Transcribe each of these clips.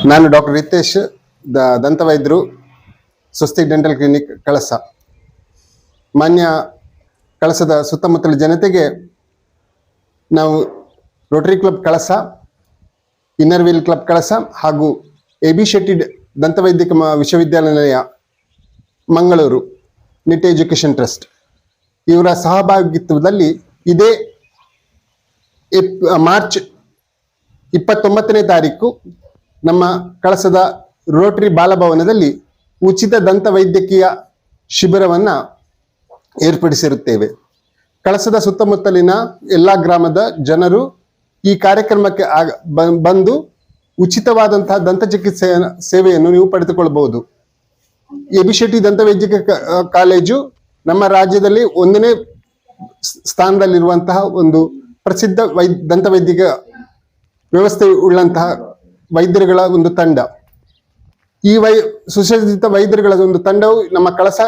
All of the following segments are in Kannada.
ನಾನು ಡಾಕ್ಟರ್ ರಿತೇಶ್ ದಂತವೈದ್ಯರು ಸ್ವಸ್ತಿ ಡೆಂಟಲ್ ಕ್ಲಿನಿಕ್ ಕಳಸ. ಮಾನ್ಯ ಕಳಸದ ಸುತ್ತಮುತ್ತಲ ಜನತೆಗೆ ನಾವು ರೋಟರಿ ಕ್ಲಬ್ ಕಳಸ, ಇನ್ನರ್ ವೀಲ್ ಕ್ಲಬ್ ಕಳಸ ಹಾಗೂ AB ಶೆಟ್ಟಿ ದಂತವೈದ್ಯಕ ವಿಶ್ವವಿದ್ಯಾನಿಲಯ ಮಂಗಳೂರು ನಿಟ್ ಎಜುಕೇಶನ್ ಟ್ರಸ್ಟ್ ಇವರ ಸಹಭಾಗಿತ್ವದಲ್ಲಿ ಇದೇ ಮಾರ್ಚ್ 29ನೇ ತಾರೀಕು ನಮ್ಮ ಕಳಸದ ರೋಟರಿ ಬಾಲಭವನದಲ್ಲಿ ಉಚಿತ ದಂತ ವೈದ್ಯಕೀಯ ಶಿಬಿರವನ್ನು ಏರ್ಪಡಿಸಿರುತ್ತೇವೆ. ಕಳಸದ ಸುತ್ತಮುತ್ತಲಿನ ಎಲ್ಲ ಗ್ರಾಮದ ಜನರು ಈ ಕಾರ್ಯಕ್ರಮಕ್ಕೆ ಬಂದು ಉಚಿತವಾದಂತಹ ದಂತ ಚಿಕಿತ್ಸೆಯ ಸೇವೆಯನ್ನು ನೀವು ಪಡೆದುಕೊಳ್ಳಬಹುದು. AB ಶೆಟ್ಟಿ ದಂತವೈದ್ಯಕೀಯ ಕಾಲೇಜು ನಮ್ಮ ರಾಜ್ಯದಲ್ಲಿ 1ನೇ ಸ್ಥಾನದಲ್ಲಿರುವಂತಹ ಒಂದು ಪ್ರಸಿದ್ಧ ದಂತವೈದ್ಯಕೀಯ ವ್ಯವಸ್ಥೆ ಉಳ್ಳಂತಹ ವೈದ್ಯರುಗಳ ಒಂದು ತಂಡ. ಈ ಸುಸಜ್ಜಿತ ವೈದ್ಯರುಗಳ ಒಂದು ತಂಡವು ನಮ್ಮ ಕಳಸ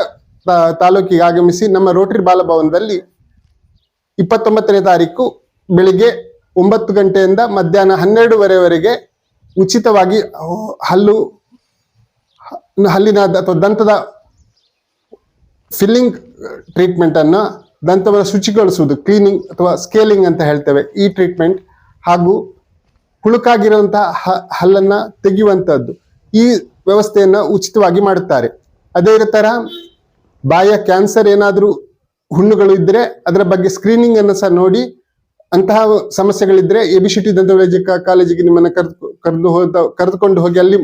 ತಾಲೂಕಿಗೆ ಆಗಮಿಸಿ ನಮ್ಮ ರೋಟರಿ ಬಾಲಭವನದಲ್ಲಿ 29ನೇ ತಾರೀಕು ಬೆಳಿಗ್ಗೆ 9 ಗಂಟೆಯಿಂದ ಮಧ್ಯಾಹ್ನ 12:30ವರೆಗೆ ಉಚಿತವಾಗಿ ಹಲ್ಲಿನ ಅಥವಾ ದಂತದ ಫಿಲ್ಲಿಂಗ್ ಟ್ರೀಟ್ಮೆಂಟ್ ಅನ್ನ, ದಂತವನ್ನು ಶುಚಿಗೊಳಿಸುವುದು, ಕ್ಲೀನಿಂಗ್ ಅಥವಾ ಸ್ಕೇಲಿಂಗ್ ಅಂತ ಹೇಳ್ತೇವೆ, ಈ ಟ್ರೀಟ್ಮೆಂಟ್ ಹಾಗೂ ಹುಳುಕಾಗಿರುವಂತಹ ಹಲ್ಲನ್ನ ತೆಗೆಯುವಂತಹದ್ದು, ಈ ವ್ಯವಸ್ಥೆಯನ್ನ ಉಚಿತವಾಗಿ ಮಾಡುತ್ತಾರೆ. ಅದೇ ತರ ಬಾಯ ಕ್ಯಾನ್ಸರ್ ಏನಾದರೂ ಹುಣ್ಣುಗಳು ಇದ್ರೆ ಅದರ ಬಗ್ಗೆ ಸ್ಕ್ರೀನಿಂಗ್ ಅನ್ನು ಸಹ ನೋಡಿ, ಅಂತಹ ಸಮಸ್ಯೆಗಳಿದ್ರೆ AB ಶೆಟ್ಟಿ ದಂತವೈದ್ಯಕೀಯ ಕಾಲೇಜಿಗೆ ನಿಮ್ಮನ್ನ ಕರೆದುಕೊಂಡು ಹೋಗಿ ಅಲ್ಲಿ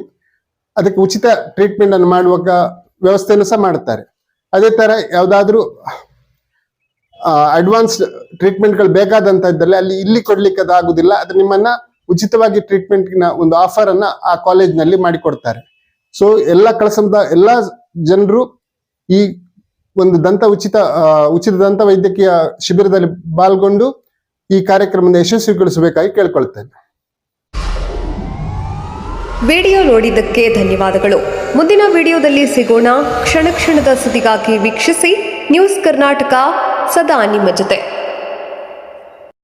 ಅದಕ್ಕೆ ಉಚಿತ ಟ್ರೀಟ್ಮೆಂಟ್ ಅನ್ನು ಮಾಡುವಾಗ ವ್ಯವಸ್ಥೆಯನ್ನು ಸಹ ಮಾಡುತ್ತಾರೆ. ಅದೇ ತರ ಯಾವುದಾದ್ರೂ ಅಡ್ವಾನ್ಸ್ಡ್ ಟ್ರೀಟ್ಮೆಂಟ್ಗಳು ಬೇಕಾದಂತದ್ದಲ್ಲಿ ಇಲ್ಲಿ ಕೊಡ್ಲಿಕ್ಕೆ ಅದಾಗುದಿಲ್ಲ, ಅದು ನಿಮ್ಮನ್ನ ಉಚಿತವಾಗಿ ಟ್ರೀಟ್ಮೆಂಟ್ನ ಒಂದು ಆಫರ್ ಅನ್ನ ಆ ಕಾಲೇಜ್ನಲ್ಲಿ ಮಾಡಿಕೊಡ್ತಾರೆ. ಸೊ ಎಲ್ಲ ಕಳಸದ ಎಲ್ಲ ಜನರು ಈ ಒಂದು ಉಚಿತ ದಂತ ವೈದ್ಯಕೀಯ ಶಿಬಿರದಲ್ಲಿ ಪಾಲ್ಗೊಂಡು ಈ ಕಾರ್ಯಕ್ರಮದ ಯಶಸ್ವಿಗೊಳಿಸಬೇಕಾಗಿ ಕೇಳ್ಕೊಳ್ತೇನೆ. ವಿಡಿಯೋ ನೋಡಿದ್ದಕ್ಕೆ ಧನ್ಯವಾದಗಳು. ಮುಂದಿನ ವಿಡಿಯೋದಲ್ಲಿ ಸಿಗೋಣ. ಕ್ಷಣ ಕ್ಷಣದ ಸುದ್ದಿಗಾಗಿ ವೀಕ್ಷಿಸಿ ನ್ಯೂಸ್ ಕರ್ನಾಟಕ, ಸದಾ ನಿಮ್ಮ ಜೊತೆ.